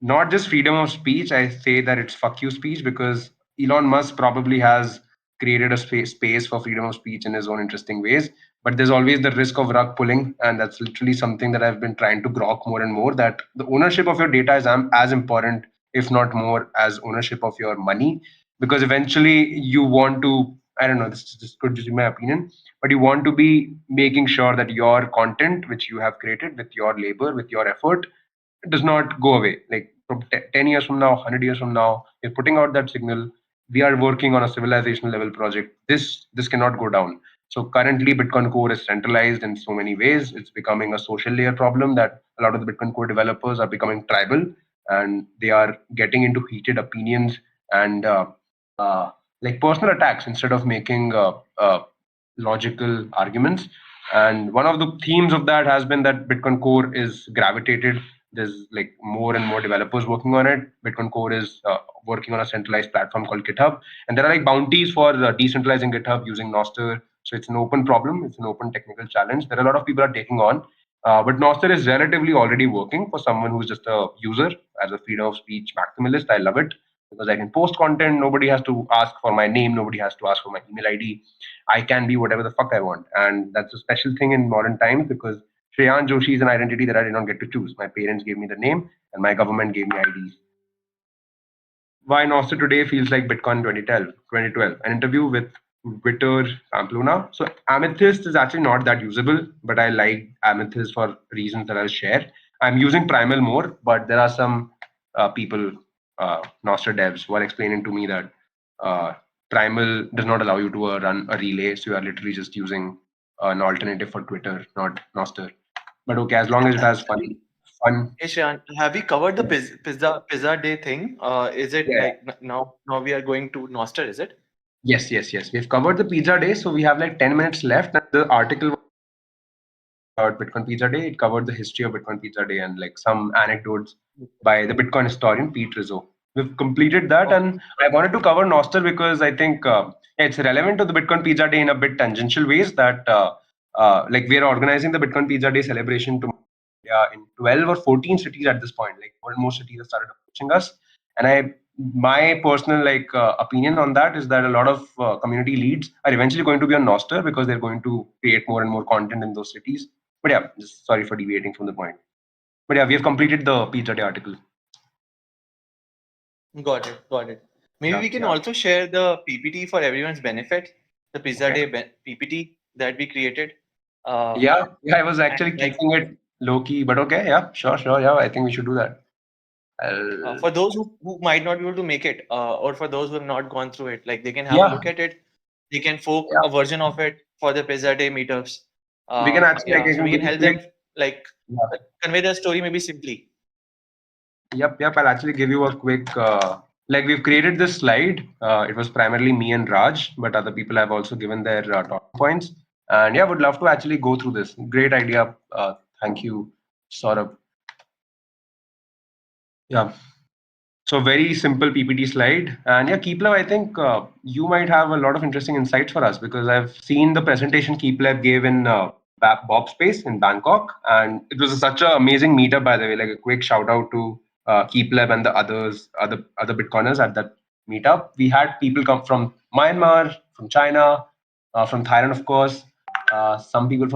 not just freedom of speech. I say that it's fuck you speech because Elon Musk probably has created a space for freedom of speech in his own interesting ways. But there's always the risk of rug pulling, and that's literally something that I've been trying to grok more and more. That the ownership of your data is as important, if not more, as ownership of your money, because eventually you want to. I don't know. This could just be my opinion, but you want to be making sure that your content, which you have created with your labor, with your effort, it does not go away. Like from 10 years from now, 100 years from now, we're putting out that signal. We are working on a civilization level project. This cannot go down. So currently, Bitcoin Core is centralized in so many ways. It's becoming a social layer problem that a lot of the Bitcoin Core developers are becoming tribal, and they are getting into heated opinions and uh, like personal attacks instead of making logical arguments. And one of the themes of that has been that Bitcoin Core is gravitated. There's like more and more developers working on it. Bitcoin Core is working on a centralized platform called GitHub, and there are like bounties for decentralizing GitHub using Noster. So it's an open problem. It's an open technical challenge that a lot of people are taking on. But Noster is relatively already working for someone who's just a user. As a freedom of speech maximalist, I love it because I can post content. Nobody has to ask for my name. Nobody has to ask for my email ID. I can be whatever the fuck I want, and that's a special thing in modern times because Shreyan Joshi is an identity that I did not get to choose. My parents gave me the name, and my government gave me IDs. Why Nostr today feels like Bitcoin 2012. An interview with Vitor Pamplona. So Amethyst is actually not that usable, but I like Amethyst for reasons that I'll share. I'm using Primal more, but there are some people, Nostr devs, who are explaining to me that uh, Primal does not allow you to run a relay, so you are literally just using an alternative for Twitter, not Nostr. But okay, as long as it has Have we, fun. hey Shreyan, have we covered the pizza day thing? Is it Yeah. like now we are going to Noster? Is it? Yes, yes, yes. We've covered the pizza day, so we have like 10 minutes left. And the article about Bitcoin Pizza Day, it covered the history of Bitcoin Pizza Day and like some anecdotes by the Bitcoin historian Pete Rizzo. We've completed that, Okay. and I wanted to cover Nostr because I think it's relevant to the Bitcoin Pizza Day in a bit tangential ways. That like we are organizing the Bitcoin Pizza Day celebration to in 12 or 14 cities at this point. Like more and more cities have started approaching us, and my personal like opinion on that is that a lot of community leads are eventually going to be on Nostr because they're going to create more and more content in those cities. But yeah, just sorry for deviating from the point. But yeah, we have completed the Pizza Day article. Got it. Got it. Maybe Yeah, we can yeah. also share the PPT for everyone's benefit, the Pizza Okay. Day PPT that we created. Uh, Yeah, yeah, I was and actually like keeping it low key, but okay, yeah, sure, sure, yeah, I think we should do that. for I'll, those who might not be able to make it, or for those who have not gone through it, like they can have a yeah, look at it. They can fork yeah, a version of it for the Pizza Day meetups. we can actually, like, Yeah, I so can we give can you help them quick, like yeah, convey the story maybe simply. yep, I'll actually give you a quick, like, we've created this slide. It was primarily me and Raj, but other people have also given their talking points. And yeah, would love to actually go through this. Great idea. Thank you, Saurabh. Yeah. So very simple PPT slide. And yeah, Keeplab, I think you might have a lot of interesting insights for us because I've seen the presentation Keeplab gave in Bob Space in Bangkok, and it was such an amazing meetup. By the way, like a quick shout out to Keeplab and the other Bitcoiners at that meetup. We had people come from Myanmar, from China, from Thailand, of course. Some people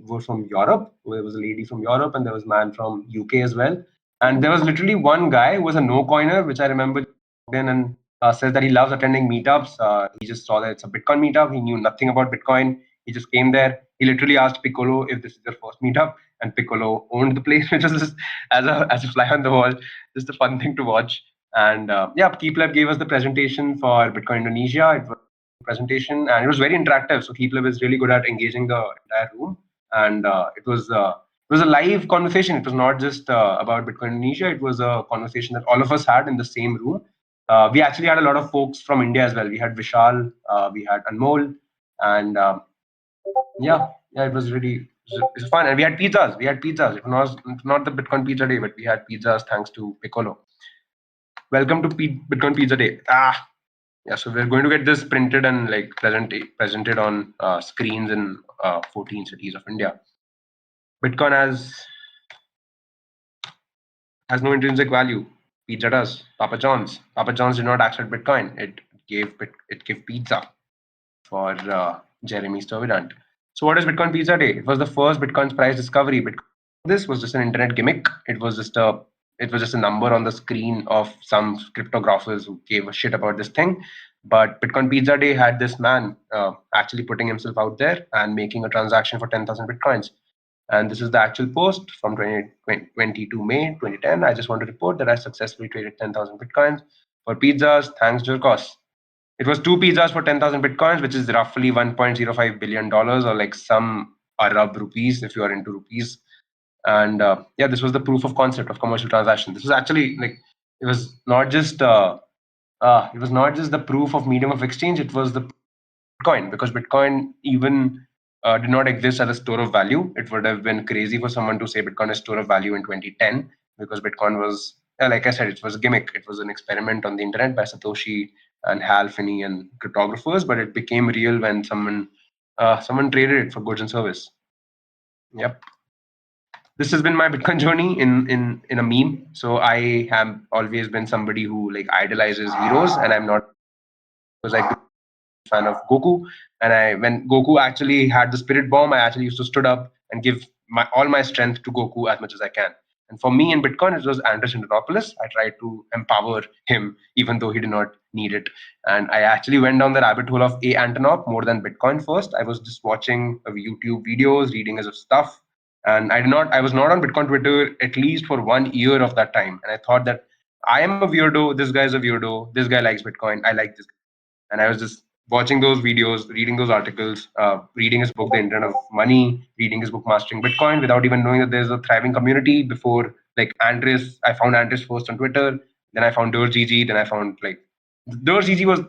were from Europe. There was a lady from Europe, and there was a man from UK as well. And there was literally one guy who was a no coiner, which I remember walked in and says that he loves attending meetups. He just saw that it's a Bitcoin meetup. He knew nothing about Bitcoin. He just came there. He literally asked Piccolo if this is their first meetup, and Piccolo owned the place, which was just as a fly on the wall, just a fun thing to watch. And yeah, KeepLab gave us the presentation for Bitcoin Indonesia. It was a presentation, and it was very interactive. So KeepLab is really good at engaging the entire room, and it was a live conversation. It was not just about Bitcoin Indonesia. It was a conversation that all of us had in the same room. We actually had a lot of folks from India as well. We had Vishal, we had Anmol, and yeah, it was really it was fun. And we had pizzas. We had pizzas. It was not the Bitcoin Pizza Day, but we had pizzas thanks to Piccolo. Welcome to Bitcoin Pizza Day. Yeah. So we're going to get this printed and like presented on screens in 14 cities of India. Bitcoin has no intrinsic value. Pizza does. Papa John's. Papa John's did not accept Bitcoin. It gave pizza for Jeremy Sturvidant. So what is Bitcoin Pizza Day? It was the first Bitcoin's price discovery. Bitcoin this was just an internet gimmick. It was just a number on the screen of some cryptographers who gave a shit about this thing. But Bitcoin Pizza Day had this man actually putting himself out there and making a transaction for 10,000 bitcoins. And this is the actual post from 2022 May 2010. I just want to report that I successfully traded 10,000 bitcoins for pizzas. Thanks, Jerkos. It was two pizzas for 10,000 bitcoins, which is roughly $1.05 billion or like some Arab rupees if you are into rupees. And yeah, this was the proof of concept of commercial transaction. This was actually like it was not just the proof of medium of exchange. It was the Bitcoin, because Bitcoin even did not exist as a store of value. It would have been crazy for someone to say Bitcoin is store of value in 2010, because Bitcoin was, yeah, like I said, it was a gimmick. It was an experiment on the internet by Satoshi and Hal Finney and cryptographers, but it became real when someone traded it for goods and service. Yep. This has been my Bitcoin journey in a meme. So I have always been somebody who like idolizes heroes, and I'm not, because I fan of Goku. And when Goku actually had the spirit bomb, I actually used to stood up and give all my strength to Goku as much as I can. And for me in Bitcoin, it was Andres Antonopoulos. I tried to empower him, even though he did not need it. And I actually went down the rabbit hole of A. Antonop more than Bitcoin first. I was just watching YouTube videos, reading his stuff. And I was not on Bitcoin Twitter at least for 1 year of that time. And I thought that I am a weirdo. This guy is a weirdo. This guy likes Bitcoin. I like this, and I was just watching those videos, reading those articles, reading his book, The Internet of Money, reading his book, Mastering Bitcoin, without even knowing that there's a thriving community. Before, like Andres, I found Andres first on Twitter, then I found DurGG, then I found like DurGG was,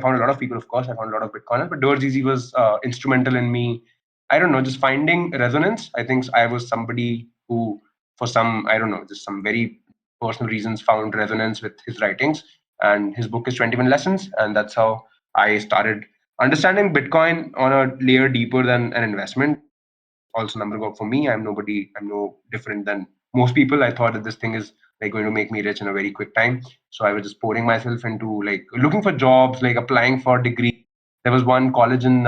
found a lot of people, of course, I found a lot of Bitcoiners, but DurGG was instrumental in me, I don't know, just finding resonance. I think I was somebody who, for some, I don't know, just some very personal reasons, found resonance with his writings, and his book is 21 Lessons, and that's how I started understanding Bitcoin on a layer deeper than an investment. Also, number go for me. I'm no different than most people. I thought that this thing is like going to make me rich in a very quick time. So I was just pouring myself into like looking for jobs, like applying for degrees. There was one college in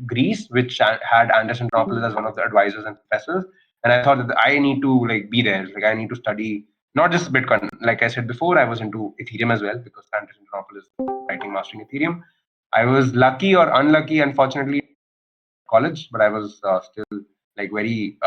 Greece which had Anderson Topoulos as one of the advisors and professors, and I thought that I need to like be there. Like I need to study not just Bitcoin. Like I said before, I was into Ethereum as well because Anderson Topoulos is writing mastering Ethereum. I was lucky or unlucky, unfortunately, college, but I was still like very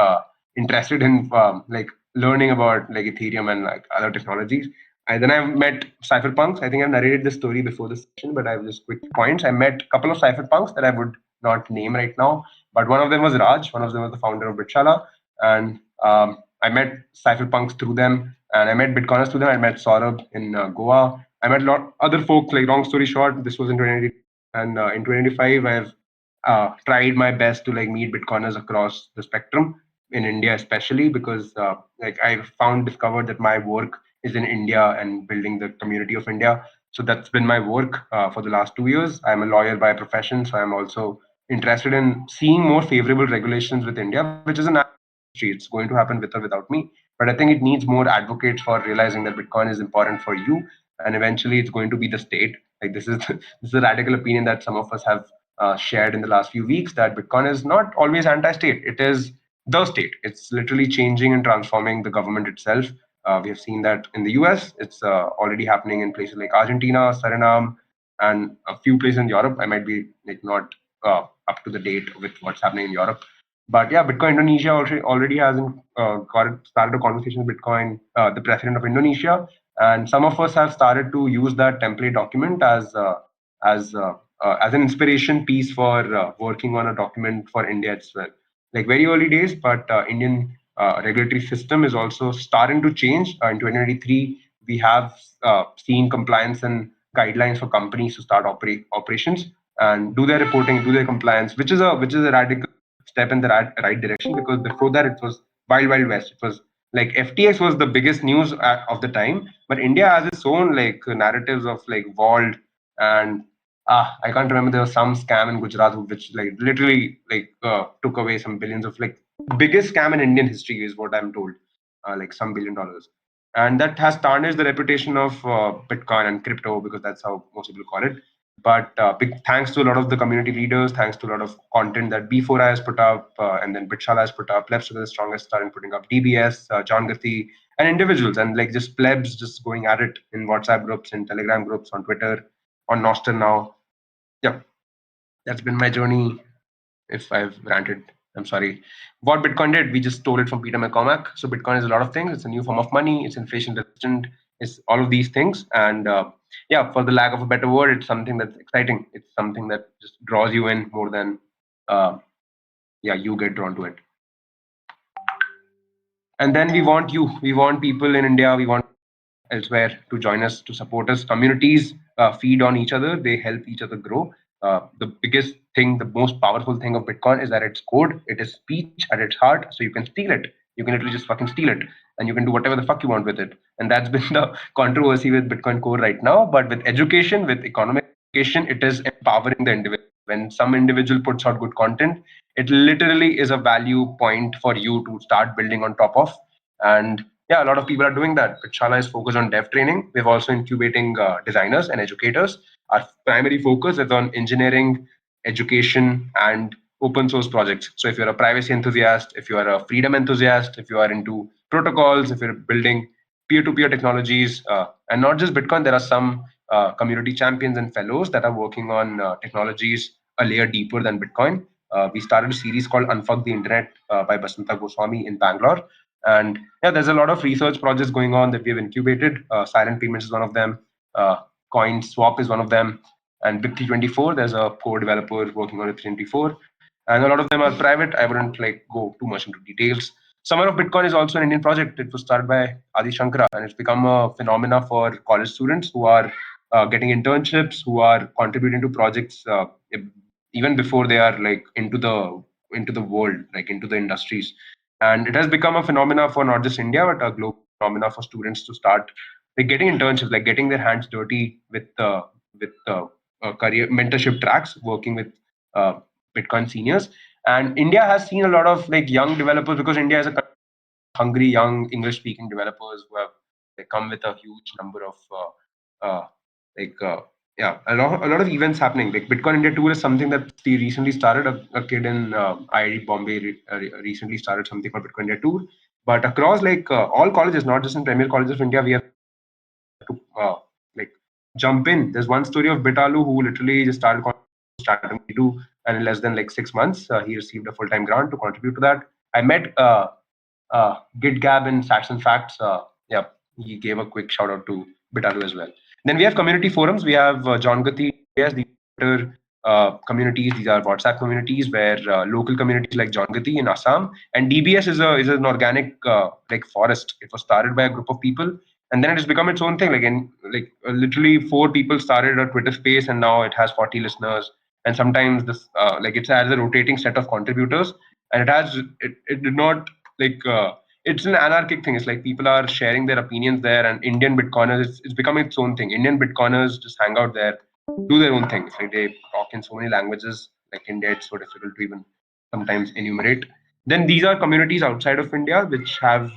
interested in like learning about like Ethereum and like other technologies. And then I met cypherpunks. I think I've narrated this story before this session, but I have just quick points. I met a couple of cypherpunks that I would not name right now, but one of them was Raj. One of them was the founder of Bitshala, and I met cypherpunks through them, and I met Bitcoiners through them. I met Saurabh in Goa. I met a lot other folks. Like long story short, this was in 2020, and in 2025, I've tried my best to like meet Bitcoiners across the spectrum in India, especially because like I found discovered that my work is in India and building the community of India. So that's been my work for the last 2 years. I'm a lawyer by profession, so I'm also interested in seeing more favorable regulations with India, which is an industry. It's going to happen with or without me. But I think it needs more advocates for realizing that Bitcoin is important for you, and eventually it's going to be the state. Like this is this is a radical opinion that some of us have shared in the last few weeks, that Bitcoin is not always anti-state. It is the state. It's literally changing and transforming the government itself. We have seen that in the US. It's already happening in places like Argentina, Suriname, and a few places in Europe. I might be like not up to the date with what's happening in Europe. But yeah, Bitcoin Indonesia already has started a conversation with Bitcoin, the president of Indonesia, and some of us have started to use that template document as as an inspiration piece for working on a document for India as well. Like very early days, but Indian regulatory system is also starting to change. In 2023, we have seen compliance and guidelines for companies to start operations and do their reporting, do their compliance, which is a radical step in the right direction, because before that it was wild west. It was like FTX was the biggest news of the time, but India has its own like narratives of like vault and I can't remember. There was some scam in Gujarat which like literally like took away some billions of like biggest scam in Indian history is what I'm told, like some $1 billion. and that has tarnished the reputation of Bitcoin and crypto, because that's how most people call it. But big thanks to a lot of the community leaders, thanks to a lot of content that B4I has put up, and then Bitshala has put up. Plebs Together Strongest started putting up, DBS, John Gathi, and individuals, and like just plebs just going at it in WhatsApp groups, in Telegram groups, on Twitter, on Nostr now. Yep, that's been my journey. If I've ranted, I'm sorry. What Bitcoin did, we just stole it from Peter McCormack. So Bitcoin is a lot of things. It's a new form of money. It's inflation resistant. It's all of these things. And yeah, for the lack of a better word, it's something that's exciting. It's something that just draws you in more than uh, yeah, you get drawn to it. And then we want you. We want people in India. We want elsewhere to join us, to support us. Communities feed on each other, they help each other grow. The biggest thing, the most powerful thing of Bitcoin is that it's code, it is speech at its heart, so you can steal it. You can literally just fucking steal it, and you can do whatever the fuck you want with it. And that's been the controversy with Bitcoin Core right now. But with education, with economic education, it is empowering the individual. When some individual puts out good content, it literally is a value point for you to start building on top of. And yeah, a lot of people are doing that. Pichala is focused on dev training. We're also incubating designers and educators. Our primary focus is on engineering, education, and open source projects. So if you're a privacy enthusiast, if you are a freedom enthusiast, if you are into protocols, if you're building peer-to-peer technologies, and not just Bitcoin, there are some community champions and fellows that are working on technologies a layer deeper than Bitcoin. We started a series called Unfuck the Internet by Basanta Goswami in Bangalore. And yeah, there's a lot of research projects going on that we have incubated. Silent Payments is one of them. Uh, Coin Swap is one of them. And Big 324, there's a core developer working on it 324. And a lot of them are private. I wouldn't like go too much into details. Summer of Bitcoin is also an Indian project. It was started by Adi Shankara, and it's become a phenomena for college students who are getting internships, who are contributing to projects even before they are like into the world, like into the industries. And it has become a phenomena for not just India but a global phenomena for students to start like getting internships, like getting their hands dirty with career mentorship tracks, working with uh, Bitcoin seniors. And India has seen a lot of like young developers, because India is a hungry young English speaking developers who have they come with a huge number of like yeah, a lot of events happening. Like Bitcoin India Tour is something that he recently started. A kid in IIT Bombay recently started something called Bitcoin India Tour. But across like all colleges, not just in premier colleges of India, we have to like jump in. There's one story of Bitalu who literally just started to, and in less than like 6 months, he received a full-time grant to contribute to that. I met GitGab and Facts and Facts. Yeah, he gave a quick shout out to Bitalu as well. Then we have community forums. We have John Gathi. Yes, these are communities. These are WhatsApp communities where local communities like John Gathi in Assam, and DBS is an organic like forest. It was started by a group of people, and then it has become its own thing. Like literally 4 people started a Twitter space, and now it has 40 listeners. And sometimes this like it's as a rotating set of contributors, and it did not like it's an anarchic thing. It's like people are sharing their opinions there, and Indian Bitcoiners, it's becoming its own thing. Indian Bitcoiners just hang out there, do their own thing. It's like they talk in so many languages. Like India, it's so difficult to even sometimes enumerate. Then these are communities outside of India which have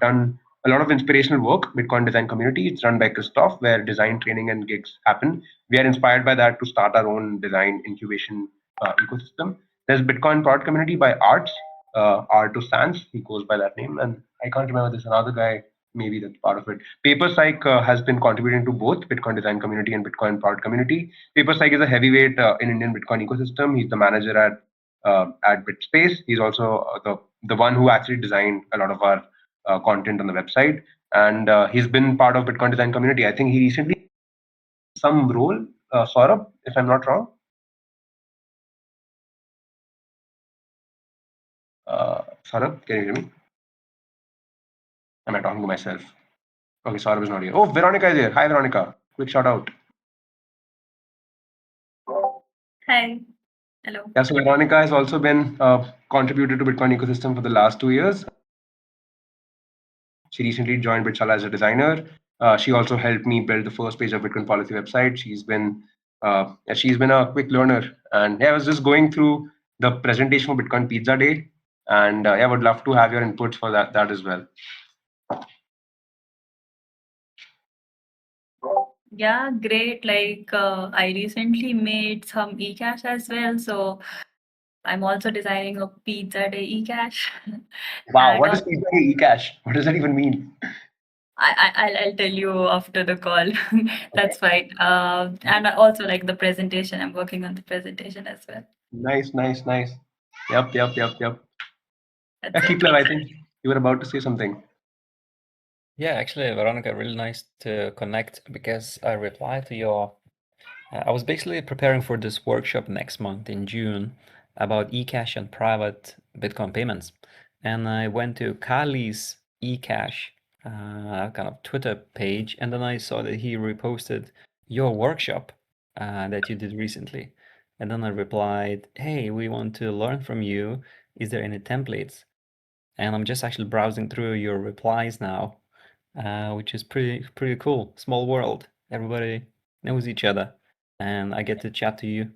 done a lot of inspirational work. Bitcoin Design Community, it's run by Christoph, where design training and gigs happen. We are inspired by that to start our own design incubation ecosystem. There's Bitcoin Product Community by Arts, R to Sans, he goes by that name, and I can't remember. There's another guy, maybe that's part of it. PaperPsych has been contributing to both Bitcoin Design Community and Bitcoin Product Community. PaperPsych is a heavyweight in Indian Bitcoin ecosystem. He's the manager at BitSpace. He's also the one who actually designed a lot of our content on the website, and he's been part of Bitcoin Design Community. I think he recently some role, Saurabh, if I'm not wrong. Saurabh, can you hear me? Am I talking to myself? Okay, Saurabh is not here. Oh, Veronica is here. Hi, Veronica. Quick shout out. Hi. Hello. Yeah, so Veronica has also been contributed to Bitcoin ecosystem for the last 2 years. She recently joined Bitshala as a designer. She also helped me build the first page of Bitcoin policy website. She's been a quick learner, and yeah, I was just going through the presentation for Bitcoin Pizza Day, and yeah, I would love to have your inputs for that as well. Yeah, great. I recently made some e-cash as well, so I'm also designing a pizza day e-cash. Wow, And what is pizza e-cash? What does that even mean? I'll tell you after the call. That's fine. And I also like the presentation. I'm working on the presentation as well. Nice, nice, nice. Yep, yep, yep, yep. Yeah, That's it. Kipler, I think you were about to say something. Yeah, actually, Veronica, really nice to connect because I replied to your. I was basically preparing for this workshop next month in June about eCash and private Bitcoin payments. And I went to Kali's eCash kind of Twitter page, and then I saw that he reposted your workshop that you did recently. And then I replied, hey, we want to learn from you. Is there any templates? And I'm just actually browsing through your replies now, which is pretty cool. Small world. Everybody knows each other, and I get to chat to you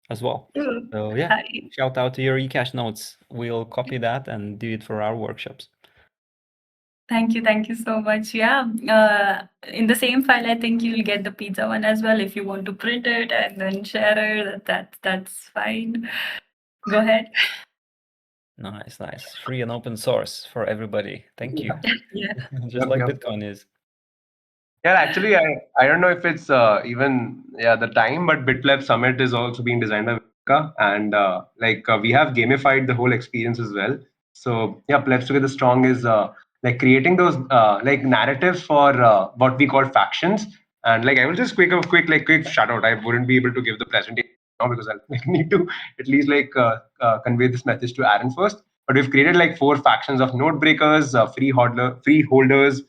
as well. True. So yeah, Hi. shout out to your eCash notes. We'll copy that and do it for our workshops. Thank you so much. Yeah, in the same file, I think you'll get the pizza one as well. If you want to print it and then share it, that's fine. Go ahead. Nice, nice. Free and open source for everybody. Thank you. Yeah. Just Yep, like yep. Bitcoin is. Yeah, actually, I don't know if it's even the time, but BitLab Summit is also being designed by Vika, and we have gamified the whole experience as well. So yeah, Plebs Together Strong is like creating those like narratives for what we call factions. And like I will just quick shout out. I wouldn't be able to give the presentation now because I'll like, need to at least convey this message to Aaron first. But we've created like four factions of node breakers, free holders,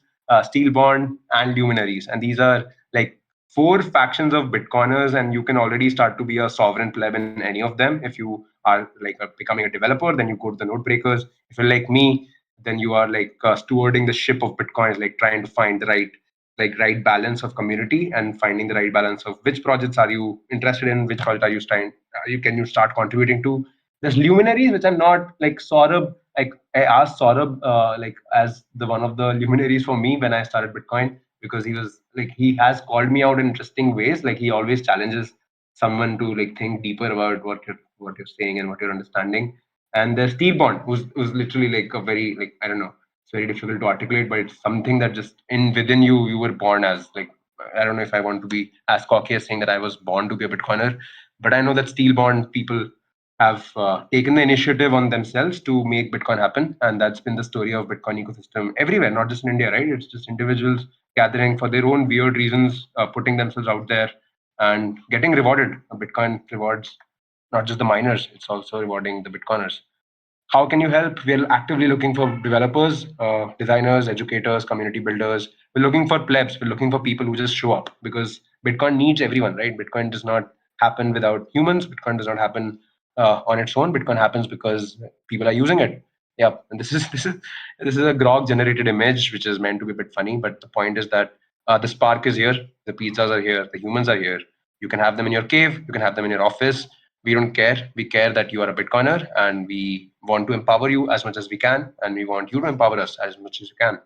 Steel Bond, and Luminaries. And these are like four factions of Bitcoiners, and you can already start to be a sovereign pleb in any of them. If you are becoming a developer, then you go to the node breakers. If you're like me, then you are stewarding the ship of Bitcoins, like trying to find the right balance of community and finding the right balance of which projects are you interested in, which project are you trying you can you start contributing to. There's luminaries, which are not like Saurabh. Like I asked Saurabh, as the one of the luminaries for me when I started Bitcoin, because he was like he has called me out in interesting ways. Like he always challenges someone to like think deeper about what you're saying and what you're understanding. And there's Steve Bond, who's literally like a very like I don't know, it's very difficult to articulate, but it's something that just in within you were born as like I don't know if I want to be as cocky as saying that I was born to be a Bitcoiner, but I know that Steel Bond people have taken the initiative on themselves to make Bitcoin happen. And that's been the story of Bitcoin ecosystem everywhere, not just in India, right? It's just individuals gathering for their own weird reasons, putting themselves out there and getting rewarded. Bitcoin rewards not just the miners, it's also rewarding the Bitcoiners. How can you help? We're actively looking for developers, designers, educators, community builders. We're looking for plebs. We're looking for people who just show up because Bitcoin needs everyone, right? Bitcoin does not happen without humans. Bitcoin does not happen on its own. Bitcoin happens because people are using it. Yeah, and this is a grog generated image, which is meant to be a bit funny. But the point is that the spark is here, the pizzas are here, the humans are here. You can have them in your cave, you can have them in your office. We don't care. We care that you are a Bitcoiner and we want to empower you as much as we can. And we want you to empower us as much as you can.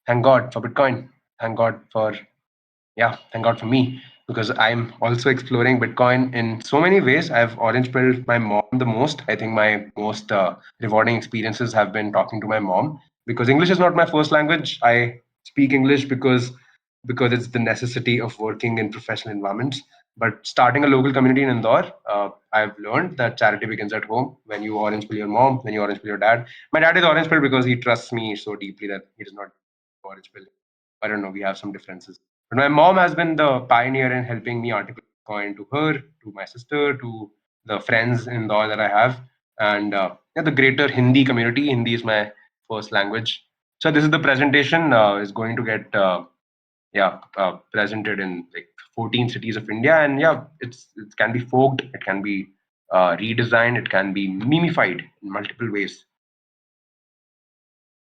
Thank God for Bitcoin. Thank God for thank God for me because I'm also exploring Bitcoin in so many ways. I've orange pilled my mom the most. I think my most rewarding experiences have been talking to my mom because English is not my first language. I speak English because it's the necessity of working in professional environments. But starting a local community in Indore, I've learned that charity begins at home. When you orange pill your mom, when you orange pill your dad. My dad is orange pill because he trusts me so deeply that he does not orange pill. I don't know. We have some differences. But my mom has been the pioneer in helping me articulate Bitcoin to her, to my sister, to the friends in Indore that I have, and the greater Hindi community. Hindi is my first language. So this is the presentation. Is going to get presented in like 14 cities of India, and it can be forked, it can be redesigned, it can be mimified in multiple ways.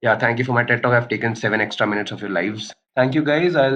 Yeah, thank you for my TED talk. I've taken 7 extra minutes of your lives. Thank you, guys. I'll